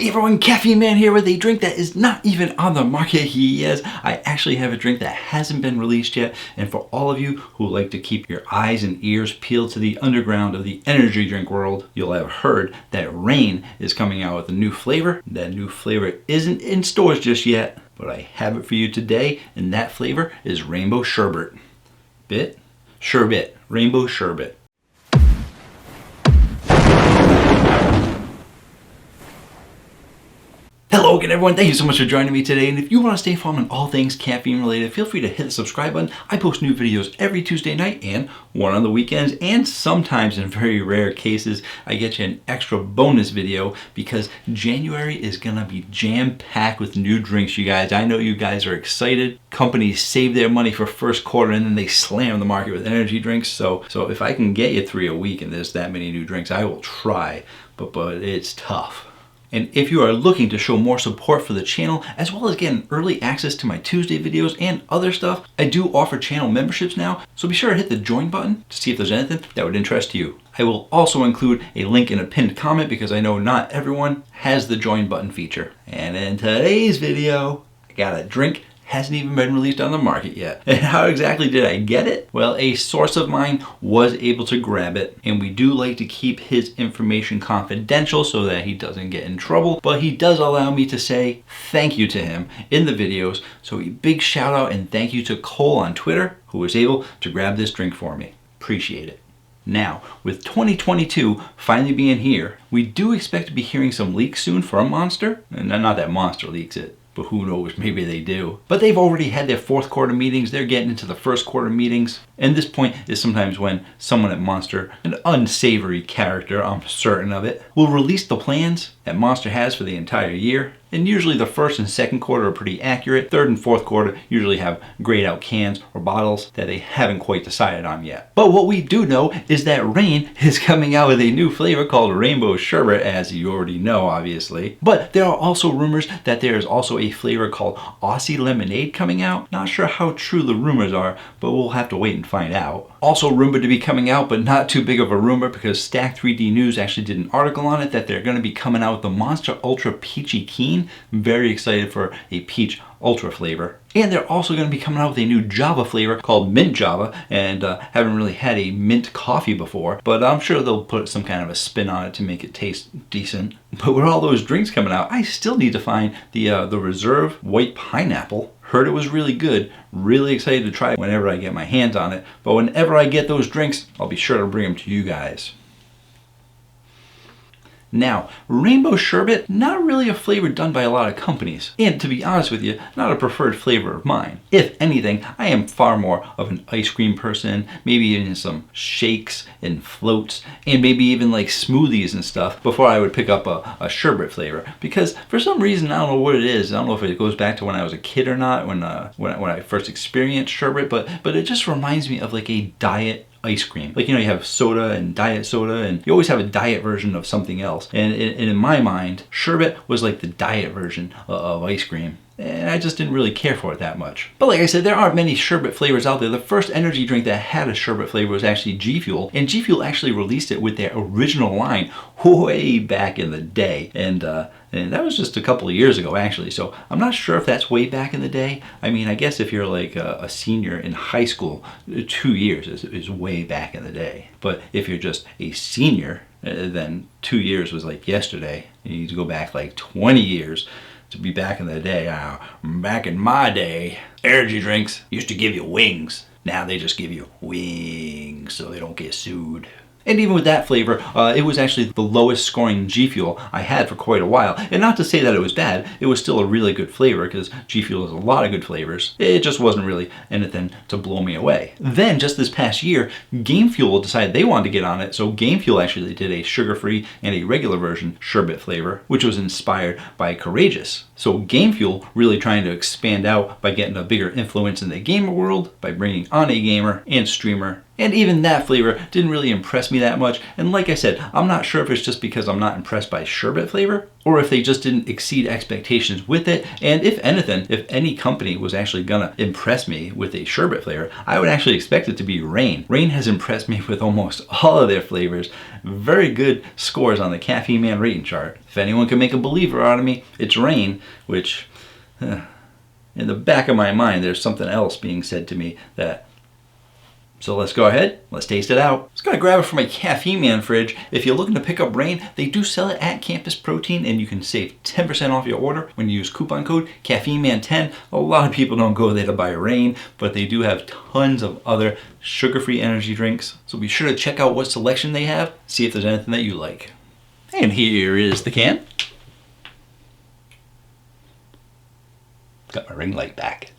Hey everyone, Caffeine Man here with a drink that is not even on the market. Yes, I actually have a drink that hasn't been released yet. And for all of you who like to keep your eyes and ears peeled to the underground of the energy drink world, you'll have heard that Reign is coming out with a new flavor. That new flavor isn't in stores just yet, but I have it for you today, and that flavor is Rainbow Sherbet. Sherbet, Rainbow Sherbet. Hello again everyone, thank you so much for joining me today, and if you want to stay informed on all things caffeine related, feel free to hit the subscribe button. I post new videos every Tuesday night and one on the weekends, and sometimes in very rare cases I get you an extra bonus video because January is gonna be jam-packed with new drinks, you guys. I know you guys are excited. Companies save their money for first quarter and then they slam the market with energy drinks, so if I can get you 3 a week and there's that many new drinks, I will try, but it's tough. And if you are looking to show more support for the channel, as well as getting early access to my Tuesday videos and other stuff, I do offer channel memberships now, so be sure to hit the join button to see if there's anything that would interest you. I will also include a link in a pinned comment because I know not everyone has the join button feature. And in today's video, I got a drink hasn't even been released on the market yet. And how exactly did I get it? Well, a source of mine was able to grab it, and we do like to keep his information confidential so that he doesn't get in trouble, but he does allow me to say thank you to him in the videos. So a big shout out and thank you to Cole on Twitter, who was able to grab this drink for me. Appreciate it. Now, with 2022 finally being here, we do expect to be hearing some leaks soon from Monster. And not that Monster leaks it, but who knows, maybe they do. But they've already had their fourth quarter meetings, they're getting into the first quarter meetings. And this point is sometimes when someone at Monster, an unsavory character, I'm certain of it, will release the plans that Monster has for the entire year. And usually the first and second quarter are pretty accurate. Third and fourth quarter usually have grayed out cans or bottles that they haven't quite decided on yet. But what we do know is that Reign is coming out with a new flavor called Rainbow Sherbet, as you already know, obviously. But there are also rumors that there is also a flavor called Aussie Lemonade coming out. Not sure how true the rumors are, but we'll have to wait and find out. Also rumored to be coming out, but not too big of a rumor because Stack 3D News actually did an article on it that they're going to be coming out with the Monster Ultra Peachy Keen. I'm very excited for a peach ultra flavor. And they're also going to be coming out with a new Java flavor called Mint Java, and haven't really had a mint coffee before, but I'm sure they'll put some kind of a spin on it to make it taste decent. But with all those drinks coming out, I still need to find the Reserve White Pineapple. Heard it was really good. Really excited to try it whenever I get my hands on it. But whenever I get those drinks, I'll be sure to bring them to you guys. Now, Rainbow Sherbet, not really a flavor done by a lot of companies. And to be honest with you, not a preferred flavor of mine. If anything, I am far more of an ice cream person, maybe even some shakes and floats, and maybe even like smoothies and stuff before I would pick up a sherbet flavor. Because for some reason, I don't know what it is. I don't know if it goes back to when I was a kid or not, when I first experienced sherbet, but it just reminds me of like a diet ice cream. Like, you know, you have soda and diet soda, and you always have a diet version of something else. And in my mind, sherbet was like the diet version of ice cream. And I just didn't really care for it that much. But like I said, there aren't many sherbet flavors out there. The first energy drink that had a sherbet flavor was actually G Fuel. And G Fuel actually released it with their original line way back in the day. And that was just a couple of years ago, actually. So I'm not sure if that's way back in the day. I mean, I guess if you're like a senior in high school, 2 years is way back in the day. But if you're just a senior, then 2 years was like yesterday. You need to go back like 20 years. To be back in the day. Back in my day, energy drinks used to give you wings. Now they just give you wings so they don't get sued. And even with that flavor, it was actually the lowest scoring G Fuel I had for quite a while. And not to say that it was bad, it was still a really good flavor because G Fuel has a lot of good flavors. It just wasn't really anything to blow me away. Then, just this past year, Game Fuel decided they wanted to get on it, so Game Fuel actually did a sugar-free and a regular version sherbet flavor, which was inspired by Courageous. So Game Fuel really trying to expand out by getting a bigger influence in the gamer world, by bringing on a gamer and streamer And even that flavor didn't really impress me that much. And like I said, I'm not sure if it's just because I'm not impressed by sherbet flavor or if they just didn't exceed expectations with it. And if anything, if any company was actually gonna impress me with a sherbet flavor, I would actually expect it to be Reign. Reign has impressed me with almost all of their flavors. Very good scores on the Caffeine Man rating chart. If anyone can make a believer out of me, it's Reign, which in the back of my mind, there's something else being said to me that. So let's go ahead, let's taste it out. Just gonna grab it from my Caffeine Man fridge. If you're looking to pick up Reign, they do sell it at Campus Protein and you can save 10% off your order when you use coupon code CaffeineMan10. A lot of people don't go there to buy Reign, but they do have tons of other sugar-free energy drinks. So be sure to check out what selection they have, see if there's anything that you like. And here is the can. Got my ring light back.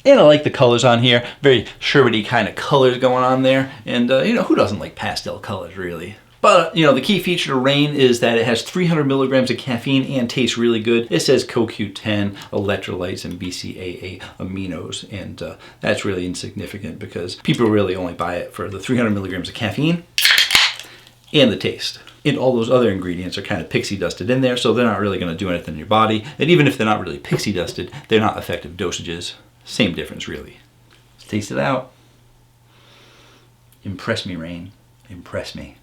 And I like the colors on here. Very sherbety kind of colors going on there. And, you know, who doesn't like pastel colors, really? But, you know, the key feature to Reign is that it has 300 milligrams of caffeine and tastes really good. It says CoQ10, electrolytes, and BCAA aminos. And that's really insignificant because people really only buy it for the 300 milligrams of caffeine and the taste. And all those other ingredients are kind of pixie dusted in there, so they're not really going to do anything in your body. And even if they're not really pixie dusted, they're not effective dosages. Same difference, really. Let's taste it out. Impress me, Reign. Impress me.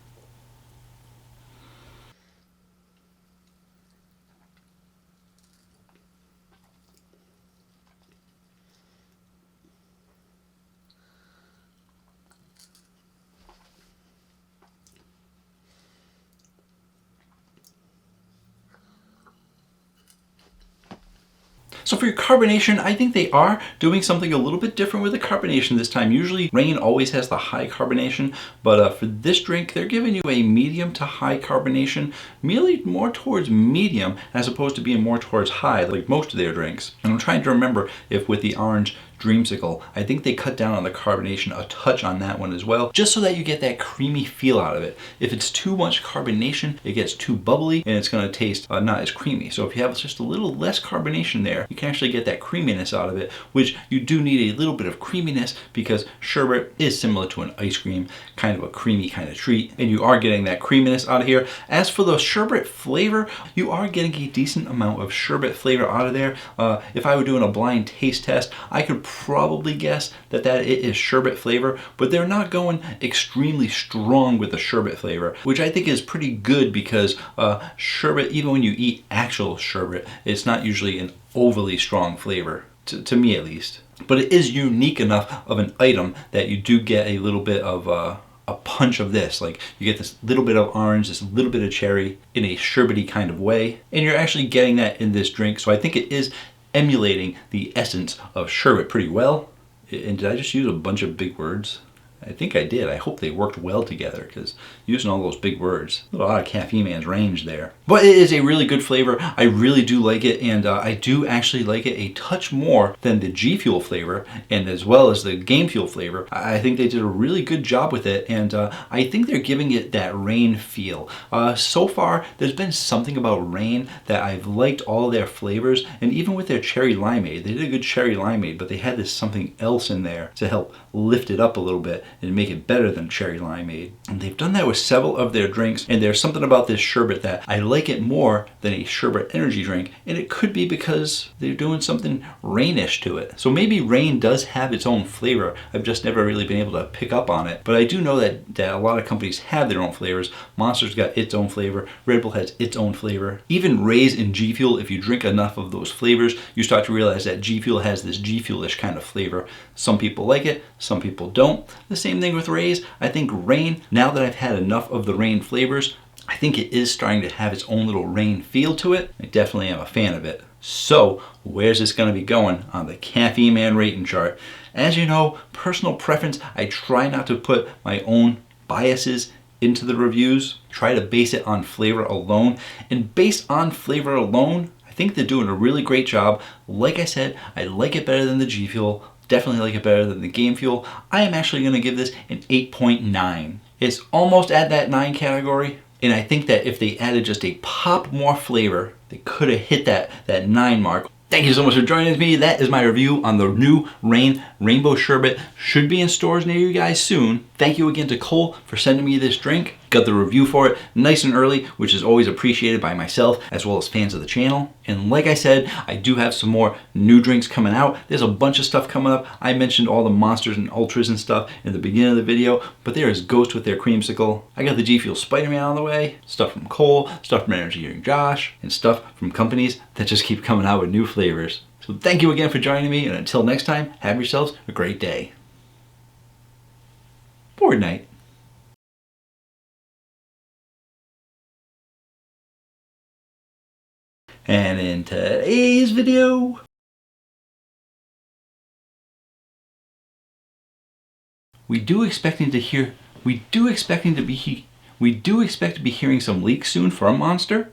So for your carbonation, I think they are doing something a little bit different with the carbonation this time. Usually Reign always has the high carbonation, but for this drink, they're giving you a medium to high carbonation, merely more towards medium as opposed to being more towards high like most of their drinks. And I'm trying to remember if with the orange Dreamsicle, I think they cut down on the carbonation a touch on that one as well, just so that you get that creamy feel out of it. If it's too much carbonation, it gets too bubbly and it's gonna taste not as creamy. So if you have just a little less carbonation there, you can actually get that creaminess out of it, which you do need a little bit of creaminess because sherbet is similar to an ice cream, kind of a creamy kind of treat, and you are getting that creaminess out of here. As for the sherbet flavor, you are getting a decent amount of sherbet flavor out of there. If I were doing a blind taste test, I could probably guess that it is sherbet flavor, but they're not going extremely strong with the sherbet flavor, which I think is pretty good because sherbet, even when you eat actual sherbet, it's not usually an overly strong flavor, to me at least. But it is unique enough of an item that you do get a little bit of a punch of this. Like you get this little bit of orange, this little bit of cherry in a sherbety kind of way, and you're actually getting that in this drink. So I think it is emulating the essence of sherbet pretty well. And did I just use a bunch of big words? I think I did. I hope they worked well together because using all those big words, a lot of Caffeine Man's range there. But it is a really good flavor. I really do like it, and I do actually like it a touch more than the G Fuel flavor and as well as the Game Fuel flavor. I think they did a really good job with it, and I think they're giving it that Reign feel. So far, there's been something about Reign that I've liked all their flavors, and even with their cherry limeade, they did a good cherry limeade, but they had this something else in there to help lift it up a little bit and make it better than cherry limeade. And they've done that with several of their drinks, and there's something about this sherbet that I like it more than a sherbet energy drink, and it could be because they're doing something Reignish to it. So maybe Reign does have its own flavor. I've just never really been able to pick up on it. But I do know that a lot of companies have their own flavors. Monster's got its own flavor. Red Bull has its own flavor. Even Ray's and G Fuel, if you drink enough of those flavors, you start to realize that G Fuel has this G Fuel-ish kind of flavor. Some people like it, some people don't. The same thing with Ray's. I think Reign, now that I've had enough of the Reign flavors, I think it is starting to have its own little Reign feel to it. I definitely am a fan of it. So, where's this going to be going on the Caffeine Man rating chart? As you know, personal preference, I try not to put my own biases into the reviews. Try to base it on flavor alone. And based on flavor alone, I think they're doing a really great job. Like I said, I like it better than the G Fuel. Definitely like it better than the Game Fuel. I am actually going to give this an 8.9. It's almost at that 9 category. And I think that if they added just a pop more flavor, they could have hit that 9 mark. Thank you so much for joining me. That is my review on the new Reign Rainbow Sherbet. Should be in stores near you guys soon. Thank you again to Cole for sending me this drink. Got the review for it nice and early, which is always appreciated by myself as well as fans of the channel. And like I said, I do have some more new drinks coming out. There's a bunch of stuff coming up. I mentioned all the Monsters and Ultras and stuff in the beginning of the video, but there is Ghost with their creamsicle. I got the G Fuel Spider-Man on the way, stuff from Cole, stuff from Energy Eating Josh, and stuff from companies that just keep coming out with new flavors. So thank you again for joining me, and until next time, have yourselves a great day. Or night. And in today's video, we do expect to be hearing some leaks soon from Monster.